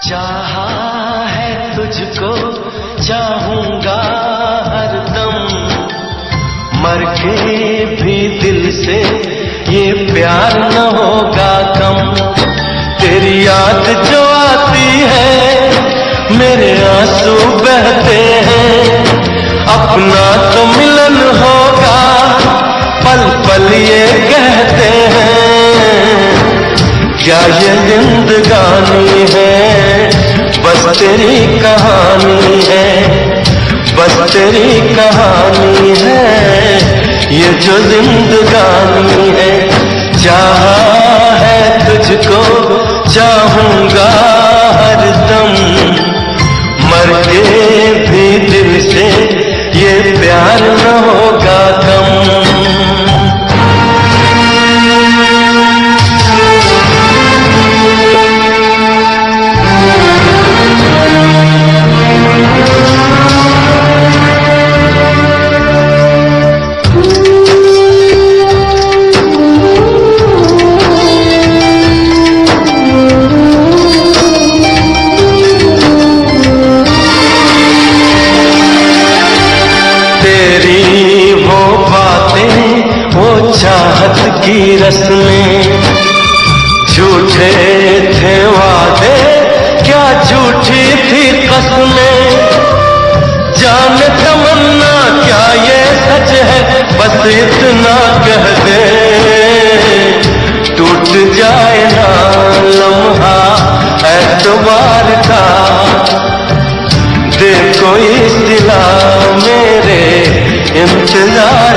चाहा है तुझको चाहूंगा हरदम, मर के भी दिल से ये प्यार न होगा कम। तेरी याद जो आती है मेरे आंसू बहते हैं, अपना तो मिलन होगा पल पल ये कहते हैं। क्या ये जिंदगानी है बस तेरी कहानी है, बस तेरी कहानी है ये जो जिंदगानी है। चाहा है तुझको चाहूंगा हरदम, मर के भी दिल से ये प्यार न होगा कम। तेरी वो बातें वो चाहत की रस्में, झूठे थे वादे क्या झूठी थी कसमें। जाने तमन्ना क्या ये सच है बस इतना कह दे, टूट जाए ना लम्हा एतबार का। देखो इस दिला मेरे इंतजार